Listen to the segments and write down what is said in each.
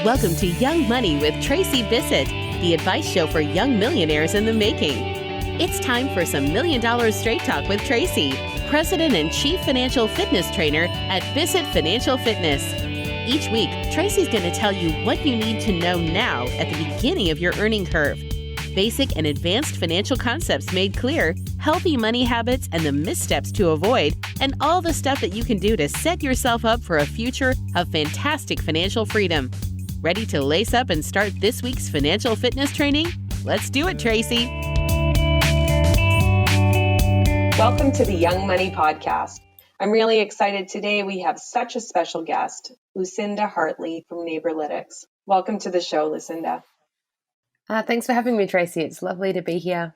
Welcome to Young Money with Tracy Bissett, the advice show for young millionaires in the making. It's time for some $1 Million Straight Talk with Tracy, President and Chief Financial Fitness Trainer at Bissett Financial Fitness. Each week, Tracy's going to tell you what you need to know now at the beginning of your earning curve. Basic and advanced financial concepts made clear, healthy money habits and the missteps to avoid, and all the stuff that you can do to set yourself up for a future of fantastic financial freedom. Ready to lace up and start this week's financial fitness training? Let's do it, Tracy. Welcome to the Young Money Podcast. I'm really excited today. We have such a special guest, Lucinda Hartley from Neighbourlytics. Welcome to the show, Lucinda. Thanks for having me, Tracy. It's lovely to be here.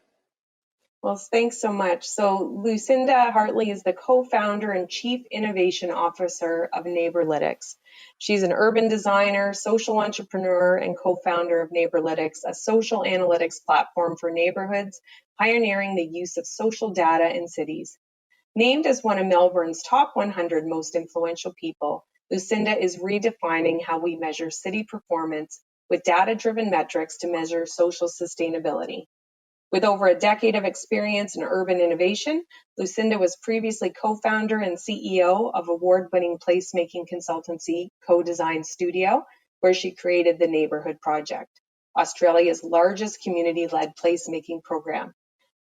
Well, thanks so much. So Lucinda Hartley is the co-founder and chief innovation officer of Neighbourlytics. She's an urban designer, social entrepreneur, and co-founder of Neighbourlytics, a social analytics platform for neighborhoods, pioneering the use of social data in cities. Named as one of Melbourne's top 100 most influential people, Lucinda is redefining how we measure city performance with data-driven metrics to measure social sustainability. With over a decade of experience in urban innovation, Lucinda was previously co-founder and CEO of award-winning placemaking consultancy CoDesign Studio, where she created the Neighbourhood Project, Australia's largest community-led placemaking program.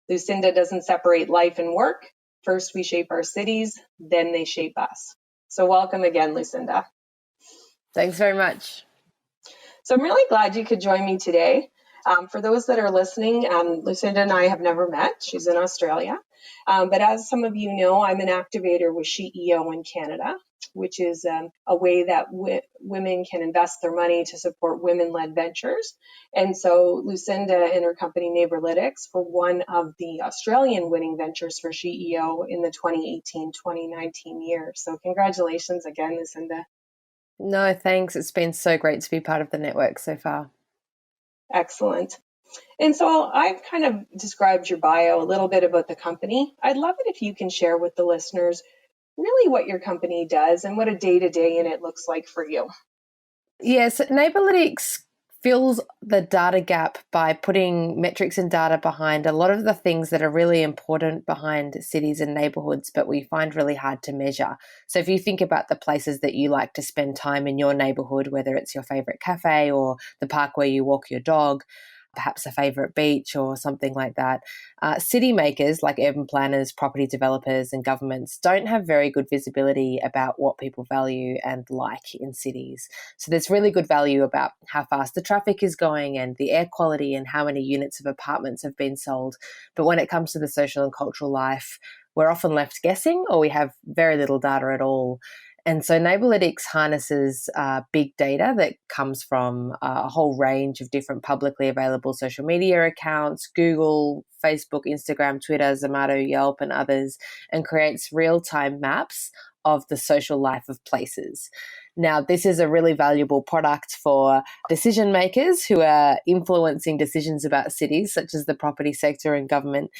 Lucinda doesn't separate life and work. First, we shape our cities, then they shape us. So welcome again, Lucinda. Thanks very much. So I'm really glad you could join me today. For those that are listening, Lucinda and I have never met. She's in Australia. But as some of you know, I'm an activator with SheEO in Canada, which is a way that women can invest their money to support women-led ventures. And so Lucinda and her company Neighbourlytics were one of the Australian winning ventures for SheEO in the 2018-2019 year. So congratulations again, Lucinda. No, thanks. It's been so great to be part of the network so far. Excellent. And so I've kind of described your bio, a little bit about the company. I'd love it if you can share with the listeners really what your company does and what a day-to-day in it looks like for you. Yes, Neighbourlytics fills the data gap by putting metrics and data behind a lot of the things that are really important behind cities and neighbourhoods, but we find really hard to measure. So if you think about the places that you like to spend time in your neighbourhood, whether it's your favourite cafe or the park where you walk your dog, perhaps a favourite beach or something like that, city makers like urban planners, property developers and governments don't have very good visibility about what people value and like in cities. So there's really good value about how fast the traffic is going and the air quality and how many units of apartments have been sold. But when it comes to the social and cultural life, we're often left guessing or we have very little data at all. And so Neighbourlytics harnesses big data that comes from a whole range of different publicly available social media accounts, Google, Facebook, Instagram, Twitter, Zomato, Yelp, and others, and creates real-time maps of the social life of places. Now, this is a really valuable product for decision makers who are influencing decisions about cities, such as the property sector and government.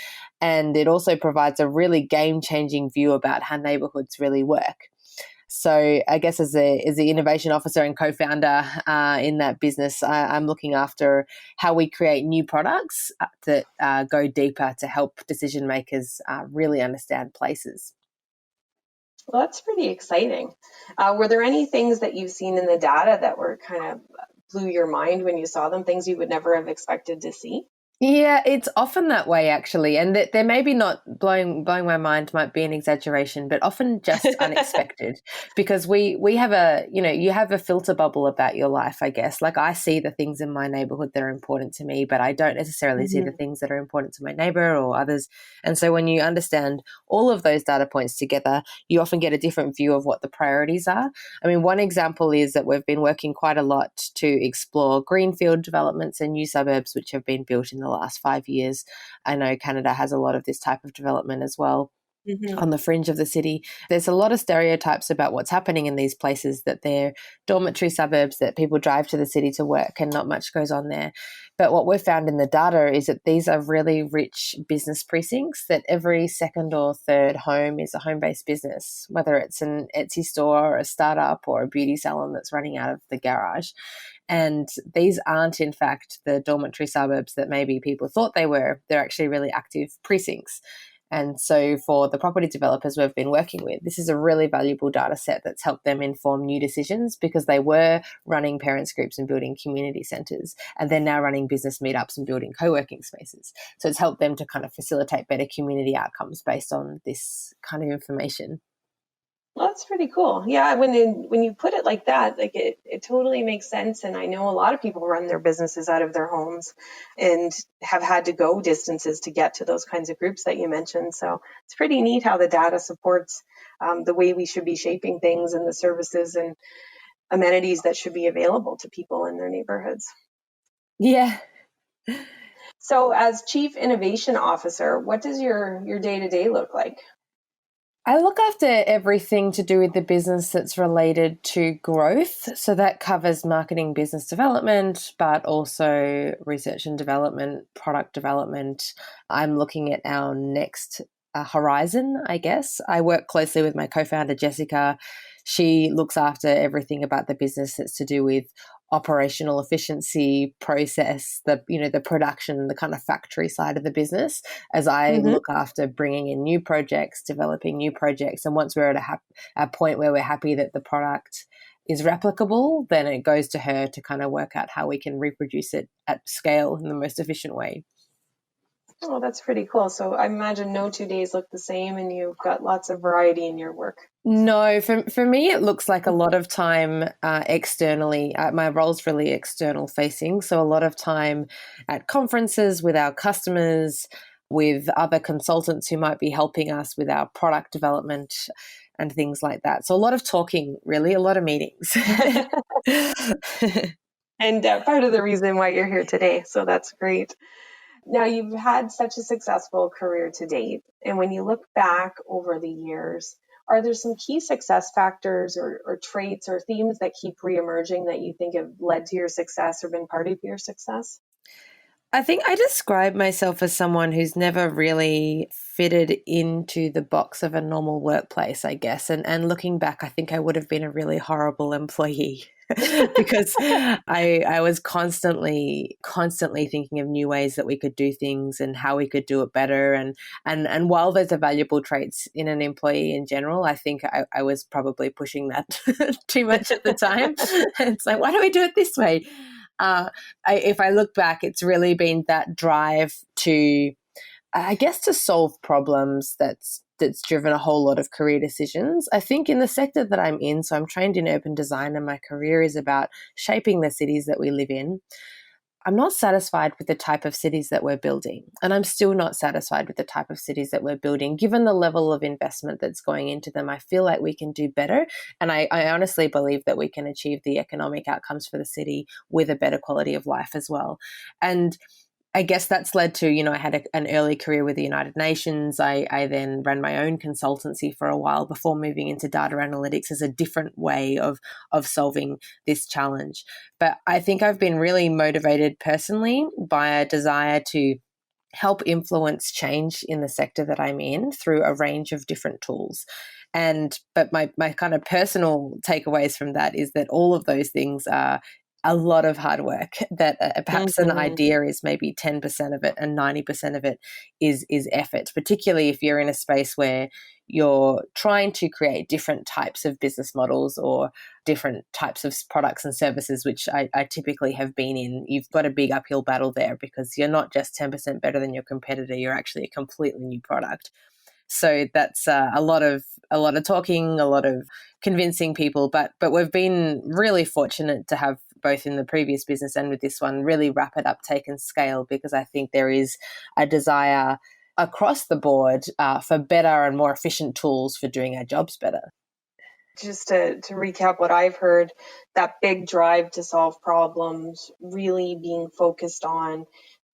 And it also provides a really game-changing view about how neighbourhoods really work. So I guess as the innovation officer and co-founder in that business, I'm looking after how we create new products that go deeper to help decision makers really understand places. Well, that's pretty exciting. Were there any things that you've seen in the data that were kind of blew your mind when you saw them, things you would never have expected to see? Yeah, it's often that way, actually. And there may be not blowing my mind might be an exaggeration, but often just unexpected because we have you have a filter bubble about your life, I guess. Like I see the things in my neighborhood that are important to me, but I don't necessarily see the things that are important to my neighbor or others. And so when you understand all of those data points together, you often get a different view of what the priorities are. I mean, one example is that we've been working quite a lot to explore greenfield developments and new suburbs which have been built in the last 5 years. I know Canada has a lot of this type of development as well. Mm-hmm. on the fringe of the city. There's a lot of stereotypes about what's happening in these places, that they're dormitory suburbs, that people drive to the city to work and not much goes on there. But what we've found in the data is that these are really rich business precincts, that every second or third home is a home-based business, whether it's an Etsy store or a startup or a beauty salon that's running out of the garage. And these aren't, in fact, the dormitory suburbs that maybe people thought they were. They're actually really active precincts. And so for the property developers we've been working with, this is a really valuable data set that's helped them inform new decisions, because they were running parents groups and building community centres, and they're now running business meetups and building co-working spaces. So it's helped them to kind of facilitate better community outcomes based on this kind of information. Well, that's pretty cool. Yeah, when you put it like that, like it totally makes sense. And I know a lot of people run their businesses out of their homes and have had to go distances to get to those kinds of groups that you mentioned. So it's pretty neat how the data supports the way we should be shaping things and the services and amenities that should be available to people in their neighborhoods. Yeah. So as Chief Innovation Officer, what does your day-to-day look like? I look after everything to do with the business that's related to growth. So that covers marketing, business development, but also research and development, product development. I'm looking at our next horizon, I guess. I work closely with my co-founder, Jessica. She looks after everything about the business that's to do with operational efficiency, process, the production, the kind of factory side of the business, as I look after bringing in new projects, developing new projects. And once we're at a point where we're happy that the product is replicable, then it goes to her to kind of work out how we can reproduce it at scale in the most efficient way. Oh, that's pretty cool. So I imagine no 2 days look the same, and you've got lots of variety in your work. No, for me, it looks like a lot of time externally. My role's really external facing. So a lot of time at conferences with our customers, with other consultants who might be helping us with our product development and things like that. So a lot of talking, really, a lot of meetings. And part of the reason why you're here today. So that's great. Now, you've had such a successful career to date. And when you look back over the years, are there some key success factors or traits or themes that keep reemerging that you think have led to your success or been part of your success? I think I describe myself as someone who's never really fitted into the box of a normal workplace, I guess. And looking back, I think I would have been a really horrible employee because I was constantly thinking of new ways that we could do things and how we could do it better. And while those are valuable traits in an employee in general, I think I was probably pushing that too much at the time. It's like, why don't we do it this way? If I look back, it's really been that drive to, I guess, to solve problems that's driven a whole lot of career decisions. I think in the sector that I'm in, so I'm trained in urban design and my career is about shaping the cities that we live in. I'm not satisfied with the type of cities that we're building. And I'm still not satisfied with the type of cities that we're building. Given the level of investment that's going into them, I feel like we can do better. And I honestly believe that we can achieve the economic outcomes for the city with a better quality of life as well. And I guess that's led to, I had an early career with the United Nations. I then ran my own consultancy for a while before moving into data analytics as a different way of solving this challenge. But I think I've been really motivated personally by a desire to help influence change in the sector that I'm in through a range of different tools. But my kind of personal takeaways from that is that all of those things are a lot of hard work, that perhaps an idea is maybe 10% of it and 90% of it is effort, particularly if you're in a space where you're trying to create different types of business models or different types of products and services, which I typically have been in. You've got a big uphill battle there because you're not just 10% better than your competitor, you're actually a completely new product. So that's a lot of talking, a lot of convincing people, but we've been really fortunate to have, both in the previous business and with this one, really rapid uptake and scale, because I think there is a desire across the board for better and more efficient tools for doing our jobs better. Just to recap what I've heard, that big drive to solve problems, really being focused on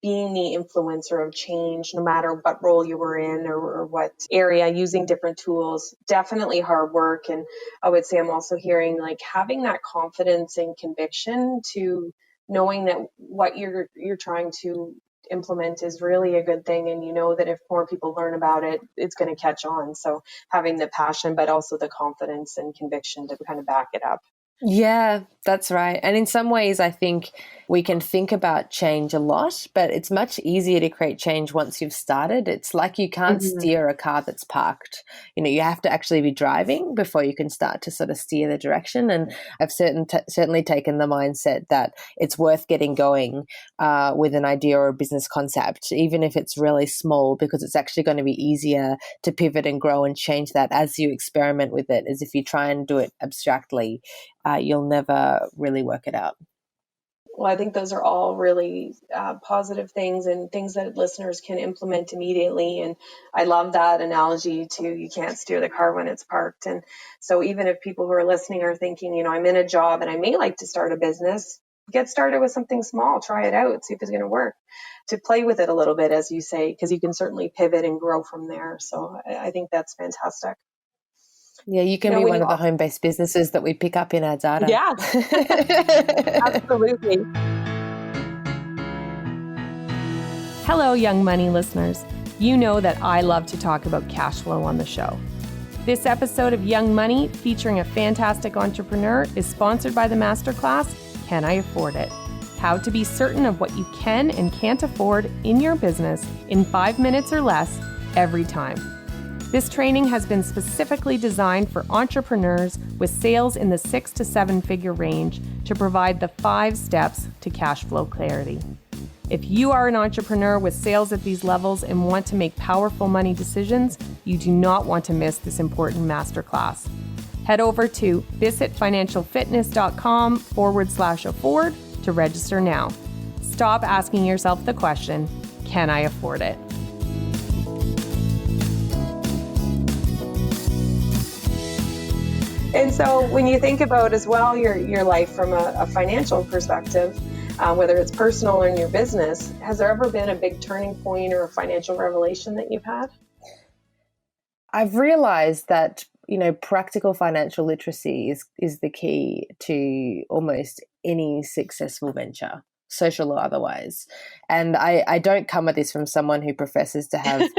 being the influencer of change, no matter what role you were in or what area, using different tools, definitely hard work. And I would say I'm also hearing like having that confidence and conviction to knowing that what you're trying to implement is really a good thing. And you know that if more people learn about it, it's going to catch on. So having the passion, but also the confidence and conviction to kind of back it up. Yeah, that's right. And in some ways, I think we can think about change a lot, but it's much easier to create change once you've started. It's like you can't steer a car that's parked. You have to actually be driving before you can start to sort of steer the direction. And I've certainly taken the mindset that it's worth getting going with an idea or a business concept, even if it's really small, because it's actually going to be easier to pivot and grow and change that as you experiment with it, as if you try and do it abstractly. You'll never really work it out. Well, I think those are all really positive things and things that listeners can implement immediately. And I love that analogy to you can't steer the car when it's parked. And so even if people who are listening are thinking, I'm in a job and I may like to start a business, get started with something small, try it out, see if it's going to work, to play with it a little bit, as you say, because you can certainly pivot and grow from there. So I think that's fantastic. Yeah, you can be one of the home-based businesses that we pick up in our data. Yeah, absolutely. Hello, Young Money listeners. You know that I love to talk about cash flow on the show. This episode of Young Money, featuring a fantastic entrepreneur, is sponsored by the masterclass, Can I Afford It? How to be certain of what you can and can't afford in your business in 5 minutes or less every time. This training has been specifically designed for entrepreneurs with sales in the 6 to 7 figure range to provide the 5 steps to cash flow clarity. If you are an entrepreneur with sales at these levels and want to make powerful money decisions, you do not want to miss this important masterclass. Head over to visitfinancialfitness.com/afford to register now. Stop asking yourself the question, can I afford it? And so when you think about as well your life from a financial perspective, whether it's personal or in your business, has there ever been a big turning point or a financial revelation that you've had? I've realized that, practical financial literacy is the key to almost any successful venture, social or otherwise. And I don't come at this from someone who professes to have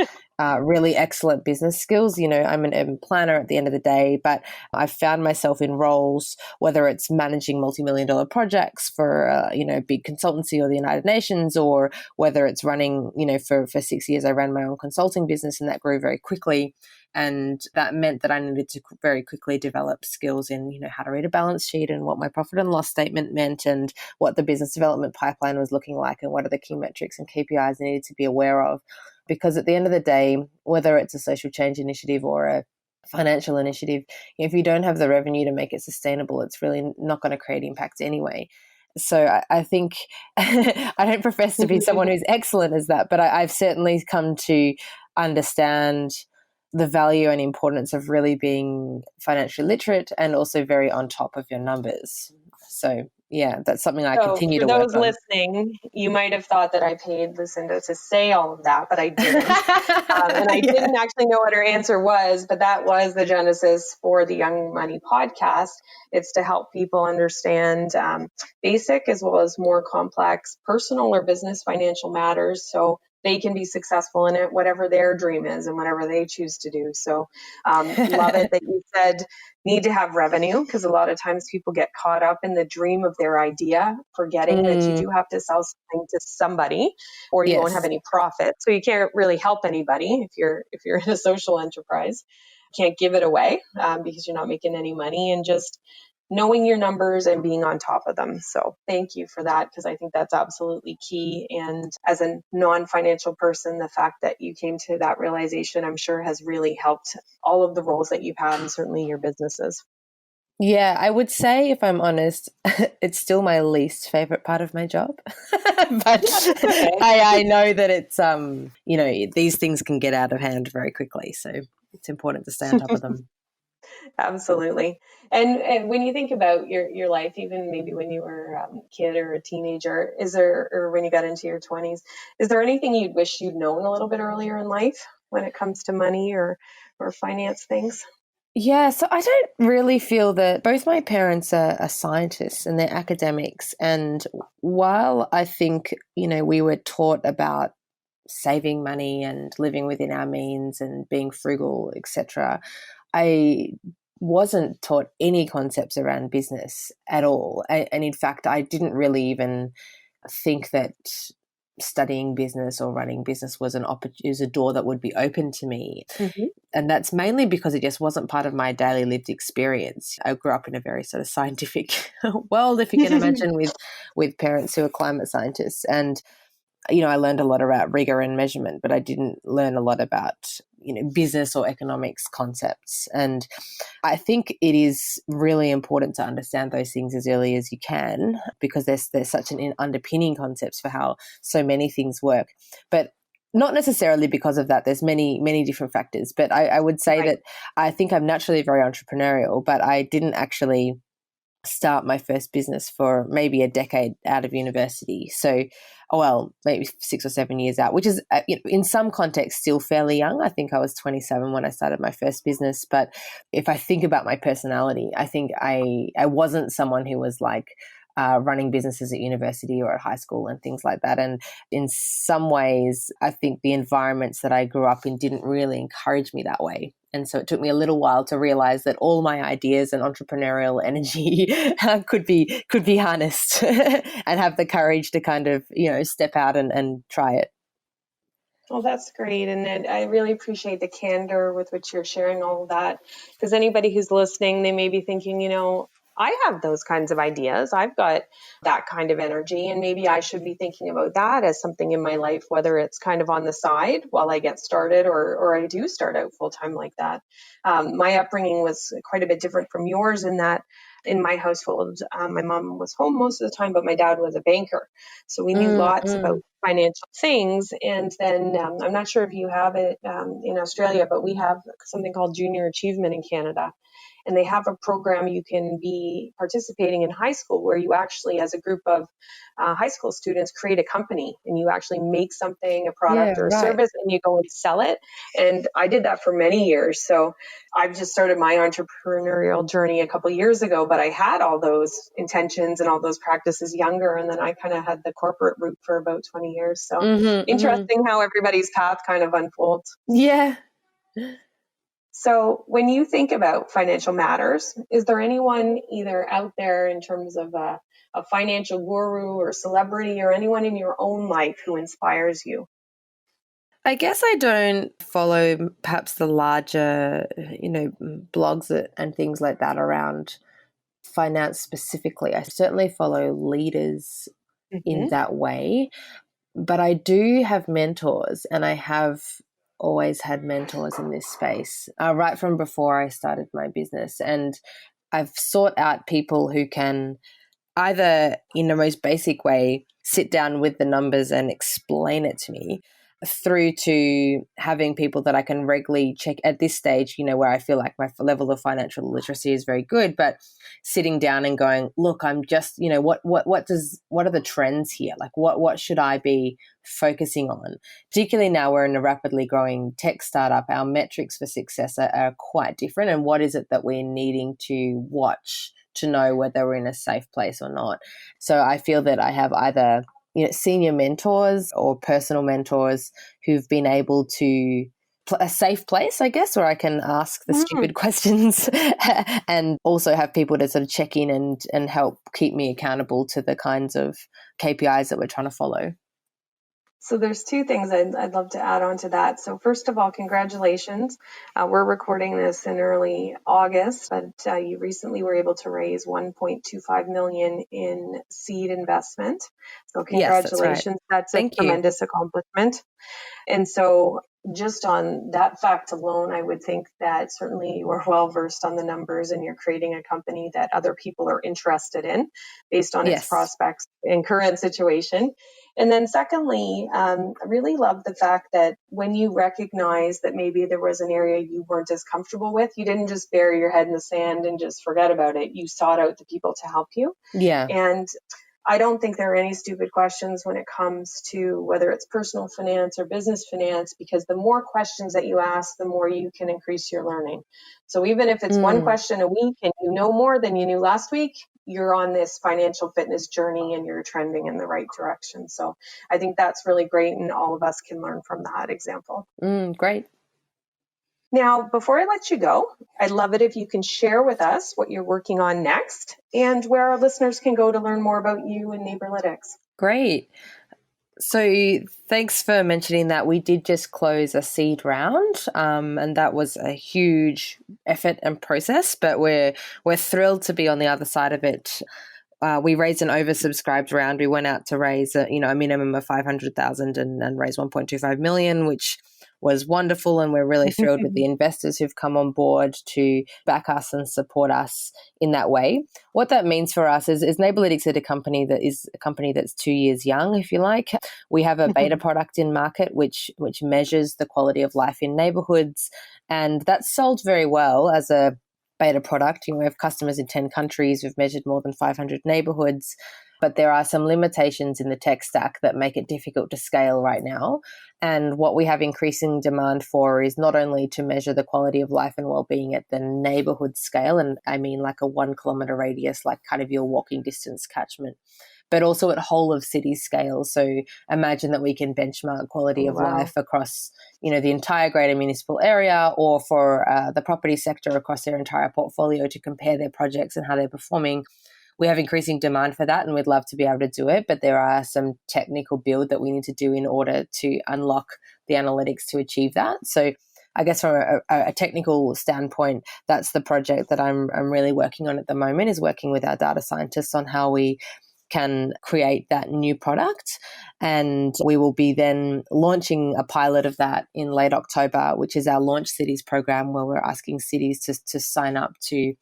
really excellent business skills. I'm an urban planner at the end of the day, but I've found myself in roles, whether it's managing multi-million-dollar projects for, a big consultancy or the United Nations, or whether it's running, for 6 years, I ran my own consulting business and that grew very quickly. And that meant that I needed to very quickly develop skills in, how to read a balance sheet and what my profit and loss statement meant and what the business development pipeline was looking like and what are the key metrics and KPIs I needed to be aware of. Because at the end of the day, whether it's a social change initiative or a financial initiative, if you don't have the revenue to make it sustainable, it's really not going to create impact anyway. So I think I don't profess to be someone who's excellent as that, but I've certainly come to understand the value and importance of really being financially literate and also very on top of your numbers. So yeah, that's something I continue to work on. For those listening, you might have thought that I paid Lucinda to say all of that, but I didn't. And I didn't actually know what her answer was, but that was the genesis for the Young Money podcast. It's to help people understand basic as well as more complex personal or business financial matters, so they can be successful in it, whatever their dream is and whatever they choose to do. So love it that you said need to have revenue, because a lot of times people get caught up in the dream of their idea, forgetting that you do have to sell something to somebody or you won't have any profit. So you can't really help anybody if you're in a social enterprise. You can't give it away because you're not making any money, and just knowing your numbers and being on top of them. So thank you for that, because I think that's absolutely key. And as a non-financial person, the fact that you came to that realization, I'm sure has really helped all of the roles that you've had and certainly your businesses. Yeah, I would say, if I'm honest, it's still my least favorite part of my job. But okay. I know that it's, these things can get out of hand very quickly. So it's important to stay on top of them. Absolutely. And when you think about your life, even maybe when you were a kid or a teenager, or when you got into your 20s, is there anything you'd wish you'd known a little bit earlier in life when it comes to money or finance things? Yeah, so I don't really feel that both my parents are scientists and they're academics. And while I think, we were taught about saving money and living within our means and being frugal, etc., I wasn't taught any concepts around business at all. And in fact, I didn't really even think that studying business or running business was a door that would be open to me. Mm-hmm. And that's mainly because it just wasn't part of my daily lived experience. I grew up in a very sort of scientific world, if you can imagine, with parents who are climate scientists. And I learned a lot about rigor and measurement, but I didn't learn a lot about, business or economics concepts. And I think it is really important to understand those things as early as you can, because there's such an underpinning concepts for how so many things work. But not necessarily because of that. There's many, many different factors. But I would say that I think I'm naturally very entrepreneurial, but I didn't actually start my first business for maybe a decade out of university. So, maybe 6 or 7 years out, which is, in some contexts, still fairly young. I think I was 27 when I started my first business. But if I think about my personality, I think I wasn't someone who was like running businesses at university or at high school and things like that. And in some ways, I think the environments that I grew up in didn't really encourage me that way. And so it took me a little while to realize that all my ideas and entrepreneurial energy could be harnessed and have the courage to kind of, step out and try it. Well, that's great. And I really appreciate the candor with which you're sharing all of that, because anybody who's listening, they may be thinking, I have those kinds of ideas. I've got that kind of energy, and maybe I should be thinking about that as something in my life, whether it's kind of on the side while I get started or I do start out full time like that. My upbringing was quite a bit different from yours in that in my household, my mom was home most of the time, but my dad was a banker. So we knew lots about financial things. And then I'm not sure if you have it in Australia, but we have something called Junior Achievement in Canada. And they have a program you can be participating in high school where you actually, as a group of high school students, create a company and you actually make something, a product or a service, and you go and sell it. And I did that for many years. So I've just started my entrepreneurial journey a couple of years ago, but I had all those intentions and all those practices younger. And then I kind of had the corporate route for about 20 years. So interesting how everybody's path kind of unfolds. Yeah. So when you think about financial matters, is there anyone either out there in terms of a financial guru or celebrity or anyone in your own life who inspires you? I guess I don't follow perhaps the larger, blogs and things like that around finance specifically. I certainly follow leaders in that way, but I do have mentors, and I have always had mentors in this space right from before I started my business. And I've sought out people who can either in the most basic way sit down with the numbers and explain it to me, through to having people that I can regularly check at this stage, where I feel like my level of financial literacy is very good, but sitting down and going, look, I'm just, what are the trends here? Like what should I be focusing on? Particularly now we're in a rapidly growing tech startup, our metrics for success are quite different. And what is it that we're needing to watch to know whether we're in a safe place or not? So I feel that I have either senior mentors or personal mentors who've been able to a safe place, I guess, where I can ask the stupid questions and also have people to sort of check in and help keep me accountable to the kinds of KPIs that we're trying to follow. So there's two things I'd love to add on to that. So first of all, congratulations. We're recording this in early August, but you recently were able to raise $1.25 million in seed investment. So congratulations. Yes, that's right. That's a tremendous accomplishment. And so just on that fact alone, I would think that certainly you are well versed on the numbers and you're creating a company that other people are interested in based on its prospects and current situation. And then secondly, I really love the fact that when you recognize that maybe there was an area you weren't as comfortable with, you didn't just bury your head in the sand and just forget about it. You sought out the people to help you. Yeah. And I don't think there are any stupid questions when it comes to whether it's personal finance or business finance, because the more questions that you ask, the more you can increase your learning. So even if it's one question a week and you know more than you knew last week, you're on this financial fitness journey and you're trending in the right direction. So I think that's really great, and all of us can learn from that example. Great. Now, before I let you go, I'd love it if you can share with us what you're working on next and where our listeners can go to learn more about you and Neighbourlytics. Great. So thanks for mentioning that. We did just close a seed round, and that was a huge effort and process, but we're thrilled to be on the other side of it. We raised an oversubscribed round. We went out to raise a minimum of 500,000 and raise 1.25 million, which was wonderful, and we're really thrilled with the investors who've come on board to back us and support us in that way. What that means for us is Neighbourlytics is a company that's 2 years young, if you like. We have a beta product in market which measures the quality of life in neighbourhoods, and that's sold very well as a beta product. We have customers in 10 countries. We've measured more than 500 neighbourhoods. But there are some limitations in the tech stack that make it difficult to scale right now. And what we have increasing demand for is not only to measure the quality of life and well-being at the neighbourhood scale, and I mean like a 1 kilometre radius, like kind of your walking distance catchment, but also at whole of city scale. So imagine that we can benchmark quality of life across, the entire greater municipal area, or for the property sector across their entire portfolio, to compare their projects and how they're performing. We have increasing demand for that, and we'd love to be able to do it, but there are some technical build that we need to do in order to unlock the analytics to achieve that. So I guess from a technical standpoint, that's the project that I'm really working on at the moment, is working with our data scientists on how we can create that new product. And we will be then launching a pilot of that in late October, which is our Launch Cities program, where we're asking cities to sign up to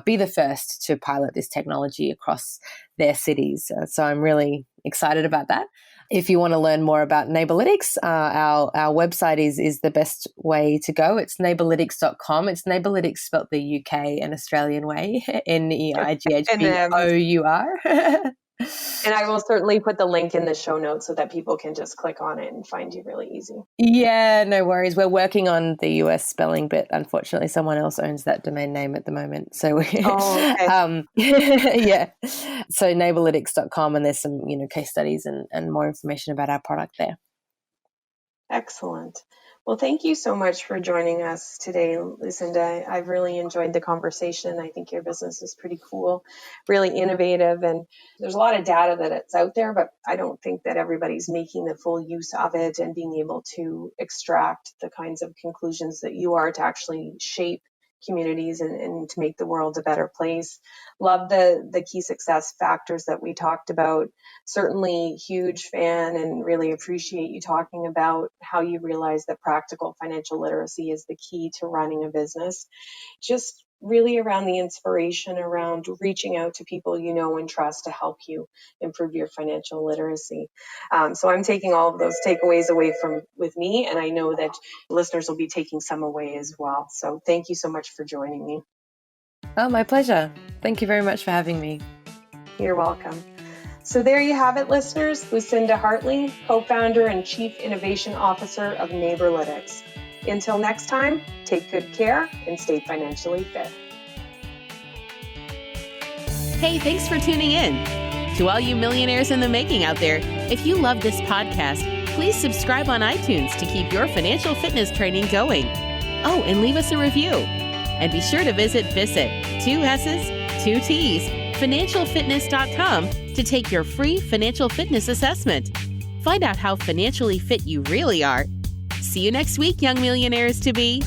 be the first to pilot this technology across their cities. So I'm really excited about that. If you want to learn more about Neighbourlytics, our website is the best way to go. It's neighbourlytics.com. It's Neighbourlytics spelled the UK and Australian way, NEIGHBOUR. And I will certainly put the link in the show notes so that people can just click on it and find you really easy. Yeah, no worries. We're working on the US spelling, but unfortunately someone else owns that domain name at the moment. So okay. Yeah. So neighbourlytics.com, and there's some, case studies and more information about our product there. Excellent. Well, thank you so much for joining us today, Lucinda. I've really enjoyed the conversation. I think your business is pretty cool, really innovative, and there's a lot of data that's out there, but I don't think that everybody's making the full use of it and being able to extract the kinds of conclusions that you are to actually shape communities and to make the world a better place. Love the key success factors that we talked about. Certainly huge fan and really appreciate you talking about how you realize that practical financial literacy is the key to running a business. Just really around the inspiration around reaching out to people you know and trust to help you improve your financial literacy. So I'm taking all of those takeaways away with me, and I know that listeners will be taking some away as well. So thank you so much for joining me. Oh, my pleasure. Thank you very much for having me. You're welcome. So there you have it, listeners. Lucinda Hartley, co-founder and chief innovation officer of Neighbourlytics. Until next time, take good care and stay financially fit. Hey, thanks for tuning in. To all you millionaires in the making out there, if you love this podcast, please subscribe on iTunes to keep your financial fitness training going. Oh, and leave us a review. And be sure to visit 2 S's, 2 T's, financialfitness.com to take your free financial fitness assessment. Find out how financially fit you really are. See you next week, young millionaires to be.